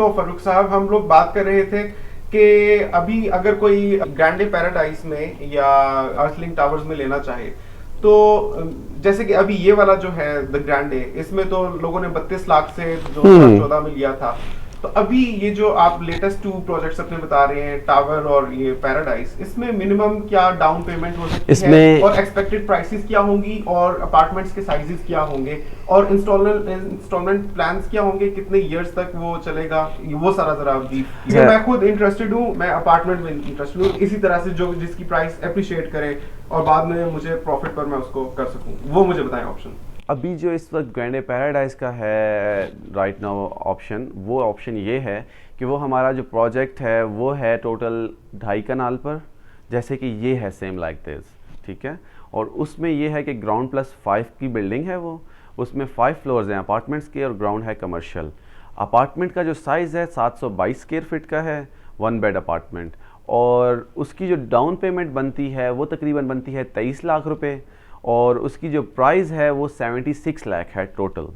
तो फरूक साहब, हम लोग बात कर रहे थे कि अभी अगर कोई ग्रैंडे पैराडाइज में या अर्थलिंक टावर्स में लेना चाहे तो जैसे कि अभी ये वाला जो है द ग्रैंडे, इसमें तो लोगों ने 32 लाख से 2014 में लिया था। तो अभी ये जो आप लेटेस्ट 2 प्रोजेक्ट्स अपने बता रहे हैं, टावर और ये पैराडाइज, इसमें मिनिमम क्या डाउन पेमेंट हो सकती है और एक्सपेक्टेड प्राइसेस क्या होंगी और अपार्टमेंट्स के साइजेस क्या होंगे और इंस्टॉलमेंट प्लान्स क्या होंगे, कितने इयर्स तक वो चलेगा, वो सारा जरा जी। मैं खुद इंटरेस्टेड हूँ, मैं अपार्टमेंट में इंटरेस्टेड हूँ, इसी तरह से जो जिसकी प्राइस अप्रिशिएट करे और बाद में मुझे प्रॉफिट पर मैं उसको कर सकूँ, वो मुझे बताएं ऑप्शन। अभी जो इस वक्त ग्रैंडे पैराडाइज का है राइट नाउ ऑप्शन, वो ऑप्शन ये है कि वो हमारा जो प्रोजेक्ट है वो है टोटल 2.5 कनाल पर, जैसे कि ये है सेम लाइक दिस, ठीक है। और उसमें ये है कि ग्राउंड +5 की बिल्डिंग है वो, उसमें 5 फ्लोर्स हैं अपार्टमेंट्स के और ग्राउंड है कमर्शियल। अपार्टमेंट का जो साइज़ है 722 स्क्वायर फीट का है, 1 बेड अपार्टमेंट, और उसकी जो डाउन पेमेंट बनती है वो तकरीबन बनती है 23 लाख रुपए, और उसकी जो प्राइस है वो 76 लाख है टोटल,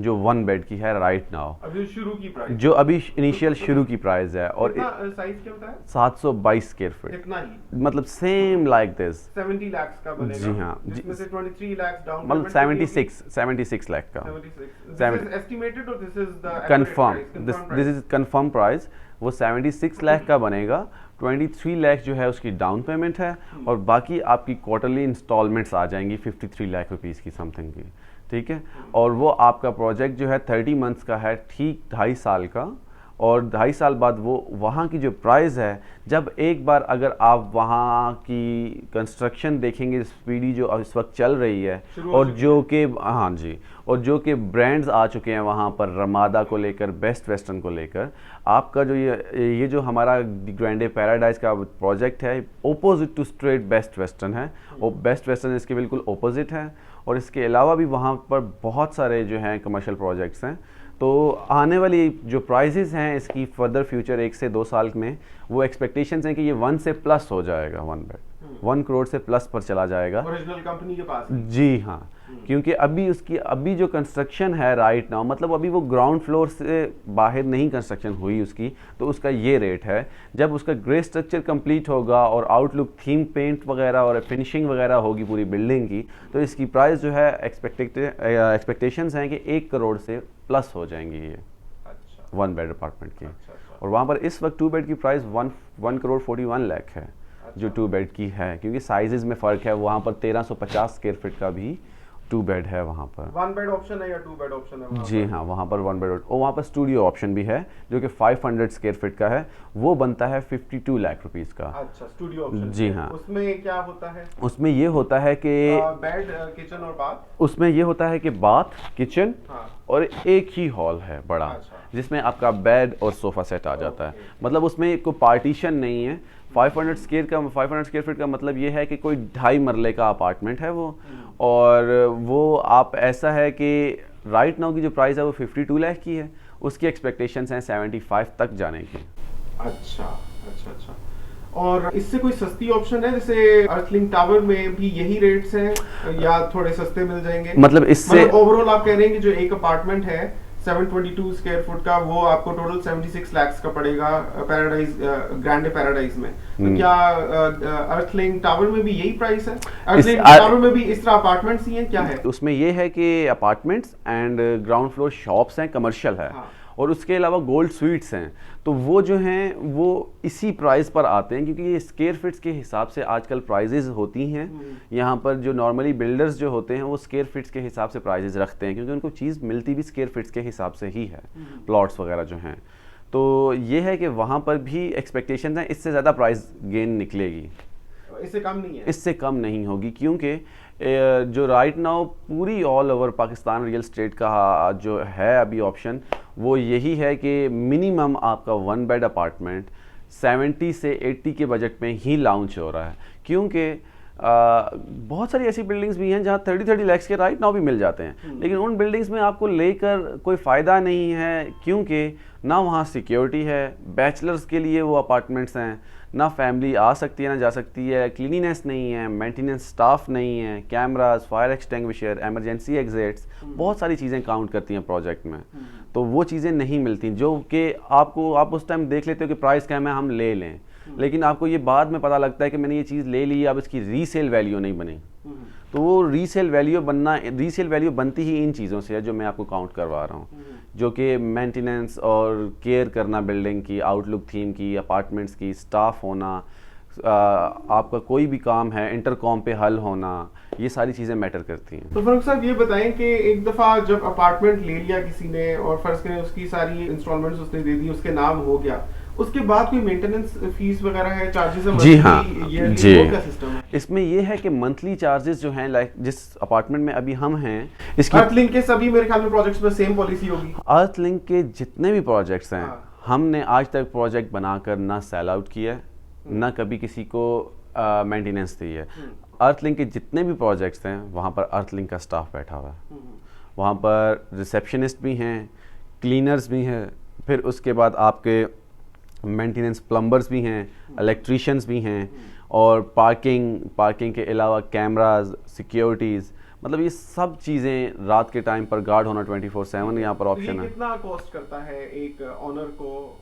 जो 1 बेड की है राइट नाउ, अभी शुरू की प्राइस, जो अभी इनिशियल शुरू की प्राइस है। और साइज क्या होता है? 722 स्क्वायर फीट, इतना ही, मतलब सेम लाइक दिस 70 लाख का बनेगा। जी हाँ, जिसमें से 23 लाख डाउन, मतलब 76 लाख का एस्टिमेटेड, और this is the confirm, this is confirm price. वो 76 लाख का बनेगा, 23 लाख जो है उसकी डाउन पेमेंट है, और बाकी आपकी क्वार्टरली इंस्टॉलमेंट्स आ जाएंगी 53 लाख रुपीज़ की समथिंग की, ठीक है। और वो आपका प्रोजेक्ट जो है 30 मंथ्स का है, ठीक 2.5 साल का, और 2.5 साल बाद वो वहाँ की जो प्राइस है, जब एक बार अगर आप वहाँ की कंस्ट्रक्शन देखेंगे स्पीडी जो इस वक्त चल रही है, और जो कि हाँ जी, और जो कि ब्रांड्स आ चुके हैं वहाँ पर रमादा को लेकर, बेस्ट वेस्टर्न को लेकर, आपका जो ये जो हमारा ग्रैंडे पैराडाइज का प्रोजेक्ट है opposite to straight Best Western है, और बेस्ट वेस्टर्न इसके बिल्कुल ओपोजिट है। और इसके अलावा भी वहाँ पर बहुत सारे जो हैं कमर्शियल प्रोजेक्ट्स हैं। तो आने वाली जो प्राइजेज़ हैं इसकी फर्दर फ्यूचर 1 से 2 साल में, वो एक्सपेक्टेशंस हैं कि ये 1 से प्लस हो जाएगा, 1 बेड 1 करोड़ से प्लस पर चला जाएगा ओरिजिनल कंपनी के पास। जी हाँ, क्योंकि अभी जो कंस्ट्रक्शन है राइट नाउ, मतलब अभी वो ग्राउंड फ्लोर से बाहर नहीं कंस्ट्रक्शन हुई उसकी, तो उसका ये रेट है। जब उसका ग्रे स्ट्रक्चर कंप्लीट होगा और आउटलुक थीम पेंट वगैरह और फिनिशिंग वगैरह होगी पूरी बिल्डिंग की, तो इसकी प्राइस जो है एक्सपेक्टेशंस हैं कि 1 करोड़ से प्लस हो जाएंगी ये 1 बेड अपार्टमेंट की। और वहाँ पर इस वक्त 2 बेड की प्राइस 1 करोड़ 41 लाख है जो 2 बेड की है, क्योंकि साइजेस में फ़र्क है। वहाँ पर 1350 स्क्वायर फीट का भी 2 बेड है वहाँ पर। 1 बेड ऑप्शन है या 2 बेड ऑप्शन है? जी हाँ, वहाँ पर 1 बेड, और वहाँ पर स्टूडियो ऑप्शन भी है जो कि 500 स्क्वायर फीट का है, वो बनता है 52 लाख रुपीज़ का। अच्छा, स्टूडियो ऑप्शन। जी हाँ, उसमें क्या होता है? उसमें ये होता है कि बेड, किचन और बाथ। उसमें ये होता है कि बाथ, किचन, हाँ, और एक ही हॉल है बड़ा। अच्छा, जिसमें आपका बेड और सोफ़ा सेट आ जाता है। मतलब उसमें कोई पार्टीशन नहीं है। 500 स्क्वायर फीट का मतलब ये है कि कोई 2.5 मरले का अपार्टमेंट है वो, और वो आप ऐसा है कि राइट नाउ की जो प्राइस है वो 52 लाख की है, उसकी एक्सपेक्टेशंस हैं 75 तक जाने की। अच्छा अच्छा अच्छा। और इससे कोई सस्ती ऑप्शन है, जैसे अर्थलिंक टावर में भी यही रेट्स हैं या थोड़े सस्ते मिल जाएंगे? मतलब इससे ओवरऑल आप कह रहे हैं कि जो एक अपार्टमेंट है 722 स्क्वायर फुट का, वो आपको टोटल 76 लाख का पड़ेगा पैराडाइज, ग्रैंडे पैराडाइज में। तो क्या अर्थलिंक टावर में भी यही प्राइस है? अर्थलिंक टावर में भी इस तरह अपार्टमेंट्स ही हैं, क्या है उसमें? ये है कि apartments and ground floor shops हैं, कमर्शियल है। हाँ। और उसके अलावा गोल्ड स्वीट्स हैं, तो वो जो हैं वो इसी प्राइस पर आते हैं, क्योंकि ये स्क्वायर फीट्स के हिसाब से आजकल प्राइजेज होती हैं। यहाँ पर जो नॉर्मली बिल्डर्स जो होते हैं वो स्क्वायर फीट्स के हिसाब से प्राइजेज रखते हैं, क्योंकि उनको चीज़ मिलती भी स्क्वायर फीट्स के हिसाब से ही है, प्लॉट्स वगैरह जो हैं। तो ये है कि वहाँ पर भी एक्सपेक्टेशन है इससे ज़्यादा प्राइस गेन निकलेगी, इससे कम नहीं है, इससे कम नहीं होगी, क्योंकि जो राइट नाउ पूरी all over Pakistan real estate का जो है अभी ऑप्शन, वो यही है कि मिनिमम आपका 1 बेड अपार्टमेंट 70 से 80 के बजट में ही लॉन्च हो रहा है। क्योंकि बहुत सारी ऐसी बिल्डिंग्स भी हैं जहाँ 30 लाख के राइट नाउ भी मिल जाते हैं, लेकिन उन बिल्डिंग्स में आपको लेकर कोई फ़ायदा नहीं है, क्योंकि ना वहाँ सिक्योरिटी है, बैचलर्स के लिए वो अपार्टमेंट्स हैं, ना फैमिली आ सकती है ना जा सकती है, क्लीनिनेस नहीं है, मेंटेनेंस स्टाफ नहीं है, cameras, fire extinguisher, emergency exits, बहुत सारी चीज़ें काउंट करती हैं प्रोजेक्ट में। तो वो चीज़ें नहीं मिलती जो कि आपको, आप उस टाइम देख लेते हो कि प्राइस क्या है, हम ले लें, लेकिन आपको ये बाद में पता लगता है कि मैंने ये चीज़ ले ली, अब इसकी रीसेल वैल्यू नहीं बनी। तो वो रीसेल वैल्यू बनती ही इन चीज़ों से है जो मैं आपको काउंट करवा रहा हूँ, जो कि मेंटेनेंस और केयर करना, बिल्डिंग की आउटलुक थीम की, अपार्टमेंट्स की, स्टाफ होना, आपका कोई भी काम है इंटरकॉम पे हल होना, ये सारी चीज़ें मैटर करती हैं। तो फारूक साहब ये बताएं कि एक दफ़ा जब अपार्टमेंट ले लिया किसी ने और फर्ज करें उसकी सारी इंस्टॉलमेंट्स उसने दे दी, उसके नाम हो गया, उसके बाद कोई मेंटेनेंस फीस वगैरह है, चार्जेस है? जी हाँ जी, क्या सिस्टम है इसमें ये है कि मंथली चार्जेस जो हैं, लाइक जिस अपार्टमेंट में अभी हम हैं, इसकी अर्थलिंक के सभी मेरे ख्याल में प्रोजेक्ट्स में सेम पॉलिसी होगी। अर्थलिंक के जितने भी प्रोजेक्ट्स हैं, हमने आज तक प्रोजेक्ट बनाकर ना सेल आउट किया है, ना कभी किसी को मेंटेनेंस दी है। अर्थलिंक के जितने भी प्रोजेक्ट्स हैं वहाँ पर अर्थलिंक का स्टाफ बैठा हुआ है, वहाँ पर रिसेप्शनिस्ट भी हैं, क्लीनर्स भी हैं, फिर उसके बाद आपके मेंटेनेंस प्लम्बर्स भी हैं, इलेक्ट्रीशियंस भी हैं, और पार्किंग के अलावा कैमराज, सिक्योरिटीज़, मतलब ये सब चीज़ें, रात के टाइम पर गार्ड होना 24/7 यहाँ पर ऑप्शन है। कितना कॉस्ट करता है एक ऑनर को?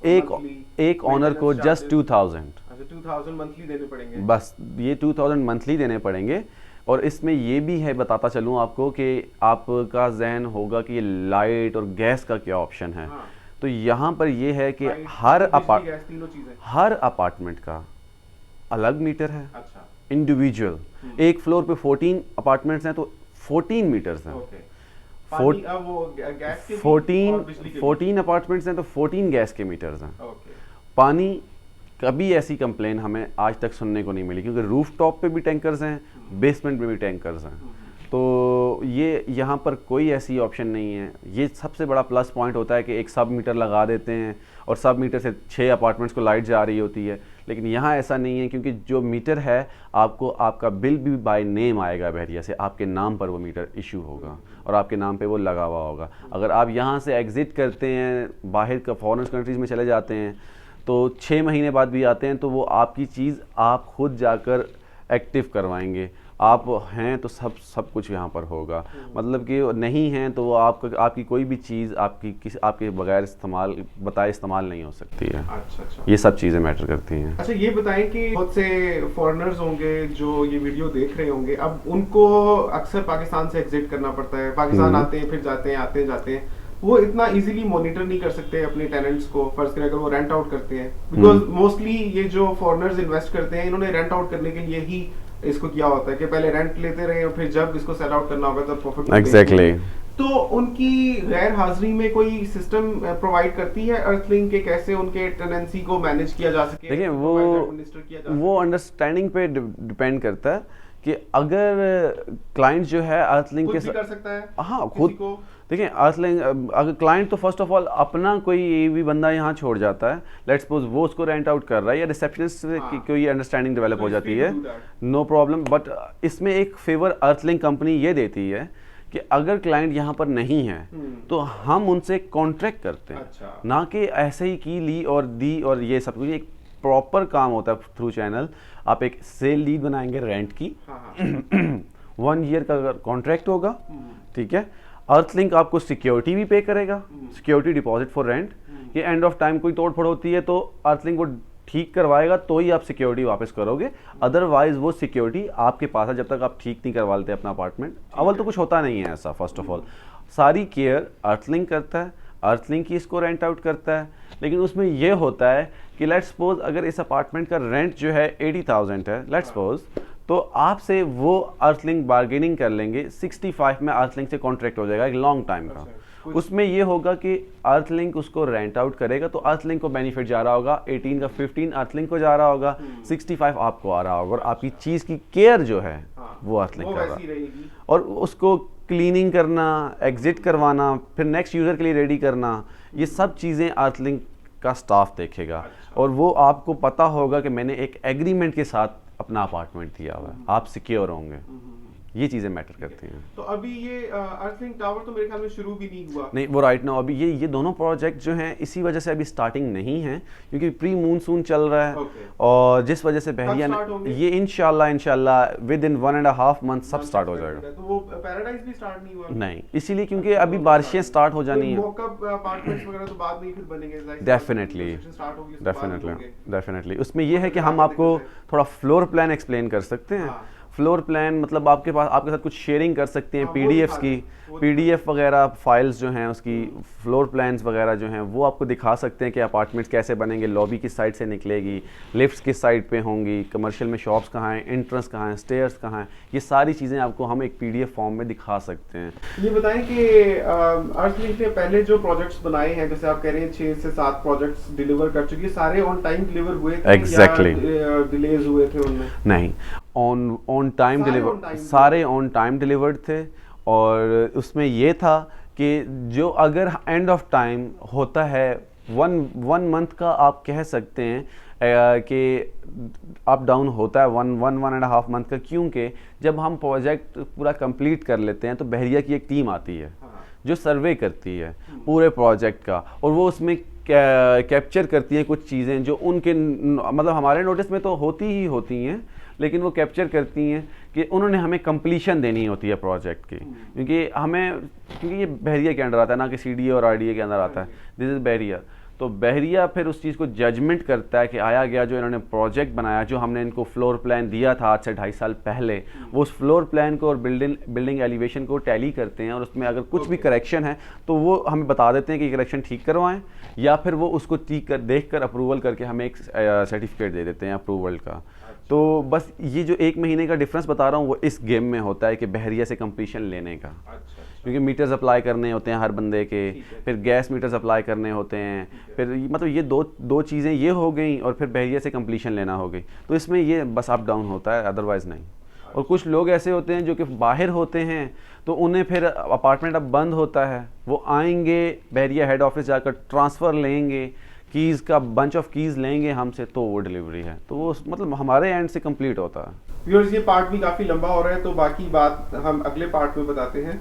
एक ऑनर को जस्ट 2000। 2000 मंथली देने पड़ेंगे? बस ये 2000 मंथली देने पड़ेंगे। और इसमें ये भी है, बताता चलूँ आपको, कि आपका जहन होगा कि ये लाइट और गैस का क्या ऑप्शन है। तो यहाँ पर ये है कि हर अपार्टमेंट का अलग मीटर है, इंडिविजुअल। एक फ्लोर पे 14 अपार्टमेंट्स हैं तो 14 मीटर्स हैं। 14 अपार्टमेंट्स हैं तो 14 गैस के मीटर्स हैं। पानी, कभी ऐसी कंप्लेन हमें आज तक सुनने को नहीं मिली, क्योंकि रूफ टॉप पे भी टैंकर्स हैं, बेसमेंट में भी टैंकर्स हैं। तो ये यहाँ पर कोई ऐसी ऑप्शन नहीं है। ये सबसे बड़ा प्लस पॉइंट होता है कि एक सब मीटर लगा देते हैं और सब मीटर से 6 अपार्टमेंट्स को लाइट जा रही होती है, लेकिन यहाँ ऐसा नहीं है, क्योंकि जो मीटर है आपको, आपका बिल भी बाय नेम आएगा बहरिया से, आपके नाम पर वो मीटर इशू होगा और आपके नाम पे वो लगा हुआ होगा। अगर आप यहाँ से एग्ज़िट करते हैं, बाहर का फॉरेन कंट्रीज़ में चले जाते हैं, तो 6 महीने बाद भी आते हैं, तो वो आपकी चीज़ आप खुद जाकर एक्टिव करवाएंगे। आप हैं तो सब कुछ यहाँ पर होगा, मतलब कि नहीं हैं तो वो आपकी कोई भी चीज़ आपके बगैर बताए इस्तेमाल नहीं हो सकती है। अच्छा। ये सब चीज़ें मैटर करती हैं। अच्छा ये बताएं कि बहुत से फॉरेनर्स होंगे जो ये वीडियो देख रहे होंगे, अब उनको अक्सर पाकिस्तान से एग्जिट करना पड़ता है, पाकिस्तान आते हैं फिर जाते हैं, आते जाते हैं, वो इतना इजीली मॉनिटर नहीं कर सकते अपने टेनेंट्स को, फर्ज करें अगर वो रेंट आउट करते हैं, बिकॉज मोस्टली ये जो फॉरेनर्स इन्वेस्ट करते हैं, इन्होंने रेंट आउट करने के लिए ही इसको किया होता है कि पहले रेंट लेते रहे और फिर जब इसको सेल आउट करना होगा तब प्रॉफिट। एग्जैक्टली। तो उनकी गैर हाजिरी में कोई सिस्टम प्रोवाइड करती है अर्थलिंक के, कैसे उनके टेनेंसी को मैनेज किया जा सके? देखिए वो अंडरस्टैंडिंग पे डिपेंड करता है कि अगर क्लाइंट जो है अर्थलिंक के कर सकता है, हाँ खुद को, देखिए अर्थलिंक अगर क्लाइंट तो फर्स्ट ऑफ ऑल अपना कोई भी बंदा यहाँ छोड़ जाता है, लेट्स सपोज वो उसको रेंट आउट कर रहा है या रिसेप्शनिस्ट से कोई अंडरस्टैंडिंग डेवलप हो जाती है, नो प्रॉब्लम। बट इसमें एक फेवर अर्थलिंक कंपनी ये देती है कि अगर क्लाइंट यहाँ पर नहीं है तो हम उनसे कॉन्ट्रैक्ट करते हैं। ना कि ऐसे ही की ली और दी और ये सब कुछ, एक प्रॉपर काम होता है थ्रू चैनल। आप एक सेल लीड बनाएंगे रेंट की, 1 ईयर का कॉन्ट्रैक्ट होगा, ठीक है। अर्थलिंक आपको सिक्योरिटी भी पे करेगा, सिक्योरिटी डिपॉजिट फॉर रेंट, कि एंड ऑफ टाइम कोई तोड़ फोड़ होती है तो अर्थलिंक वो ठीक करवाएगा तो ही आप सिक्योरिटी वापस करोगे, अदरवाइज वो सिक्योरिटी आपके पास है जब तक आप ठीक नहीं करवा लेते अपना अपार्टमेंट। अव्वल तो कुछ होता नहीं है ऐसा, फर्स्ट ऑफ ऑल सारी केयर अर्थलिंक करता है, अर्थलिंक ही इसको रेंट आउट करता है। लेकिन उसमें यह होता है कि लेट्स सपोज अगर इस अपार्टमेंट का रेंट जो है 80,000 है लेट्स सपोज, तो आपसे वो अर्थलिंक बार्गेनिंग कर लेंगे, 65 में अर्थलिंक से कॉन्ट्रैक्ट हो जाएगा एक लॉन्ग टाइम का। उसमें ये होगा कि अर्थलिंक उसको रेंट आउट करेगा तो अर्थलिंक को बेनिफिट जा रहा होगा, 18 का 15 अर्थलिंक को जा रहा होगा, 65 आपको आ रहा होगा, और आपकी चीज़ की केयर जो है वो अर्थलिंक कर रहा है, और उसको क्लीनिंग करना, एग्जिट करवाना, फिर नेक्स्ट यूज़र के लिए रेडी करना, ये सब चीज़ें अर्थलिंक का स्टाफ देखेगा। और वो आपको पता होगा कि मैंने एक एग्रीमेंट के साथ अपना अपार्टमेंट दिया हुआ है, आप सिक्योर होंगे, ये चीज़ें मैटर करती हैं। तो अभी ये अर्थिंग टावर तो मेरे ख्याल में शुरू भी नहीं हुआ। नहीं, वो राइट नाउ अभी ये दोनों प्रोजेक्ट जो हैं इसी वजह से अभी स्टार्टिंग नहीं है, क्योंकि प्री मूनसून चल रहा है। और जिस वजह से बहरिया ने ये इंशाल्लाह विद इन 1.5 मंथ सब स्टार्ट हो जाएगा। तो वो पैराडाइज भी स्टार्ट नहीं हुआ? नहीं, इसीलिए क्योंकि अभी बारिशें स्टार्ट हो जानी है। मॉकअप अपार्टमेंट्स वगैरह तो बाद में ही फिर बनेंगे। डेफिनेटली उसमें ये है कि हम आपको थोड़ा फ्लोर प्लान एक्सप्लेन कर सकते हैं। फ्लोर प्लान मतलब आपके साथ कुछ शेयरिंग कर सकते हैं, पीडीएफ्स की, पीडीएफ वगैरह फाइल्स जो हैं उसकी, फ्लोर प्लान्स वगैरह जो हैं वो आपको दिखा सकते हैं कि अपार्टमेंट्स कैसे बनेंगे, लॉबी किस साइड से निकलेगी, लिफ्ट्स किस साइड पे होंगी, कमर्शियल में शॉप्स कहाँ हैं, एंट्रेंस कहाँ है, स्टेयर्स कहाँ हैं, ये सारी चीज़ें आपको हम एक पीडीएफ फॉर्म में दिखा सकते हैं। ये बताएं कि अर्थलिंक ने पहले जो प्रोजेक्ट्स बनाए हैं, जैसे आप कह रहे हैं 6 से 7 प्रोजेक्ट्स डिलीवर कर चुकी है, सारे ऑन टाइम डिलीवर हुए थे? Exactly. या डिलेज हुए थे उनमें? नहीं, ऑन टाइम डिलीवर, सारे ऑन टाइम डिलीवर्ड थे। और उसमें ये था कि जो अगर एंड ऑफ टाइम होता है 1 मंथ का, आप कह सकते हैं कि अप डाउन होता है 1.5 मंथ का, क्योंकि जब हम प्रोजेक्ट पूरा कंप्लीट कर लेते हैं तो बहरिया की एक टीम आती है जो सर्वे करती है पूरे प्रोजेक्ट का, और वो उसमें कैप्चर करती है कुछ चीज़ें जो उनके मतलब हमारे नोटिस में तो होती ही होती हैं, लेकिन वो कैप्चर करती हैं कि उन्होंने हमें कंप्लीशन देनी होती है प्रोजेक्ट की, क्योंकि ये बहरिया के अंडर आता है, ना कि सीडीए और आरडीए के अंदर आता है, दिस इज़ बहरिया। तो बहरिया फिर उस चीज़ को जजमेंट करता है कि आया गया जो इन्होंने प्रोजेक्ट बनाया, जो हमने इनको फ्लोर प्लान दिया था आज से 2.5 साल पहले, वो उस फ्लोर प्लान को और बिल्डिंग एलिवेशन को टैली करते हैं, और उसमें अगर कुछ भी करेक्शन है तो वो हमें बता देते हैं कि करेक्शन ठीक करवाएं, या फिर वो उसको देख कर अप्रूवल करके हमें एक सर्टिफिकेट दे देते हैं अप्रूवल का। तो बस ये जो 1 महीने का डिफरेंस बता रहा हूँ वो इस गेम में होता है कि बहरिया से कंप्लीशन लेने का। क्योंकि मीटर्स अप्लाई करने होते हैं हर बंदे के, फिर गैस मीटर्स अप्लाई करने होते हैं, फिर मतलब ये दो चीज़ें ये हो गई, और फिर बहरिया से कंप्लीशन लेना हो गई। तो इसमें ये बस अप डाउन होता है, अदरवाइज़ नहीं। और कुछ लोग ऐसे होते हैं जो कि बाहर होते हैं, तो उन्हें फिर अपार्टमेंट अब बंद होता है, वो आएंगे बहरिया हेड ऑफिस जाकर ट्रांसफ़र लेंगे, कीज़ का बंच ऑफ कीज़ लेंगे हमसे, तो वो डिलीवरी है, तो वो मतलब हमारे एंड से कंप्लीट होता है। व्यूअर्स, ये पार्ट भी काफ़ी लंबा हो रहा है, तो बाकी बात हम अगले पार्ट में बताते हैं।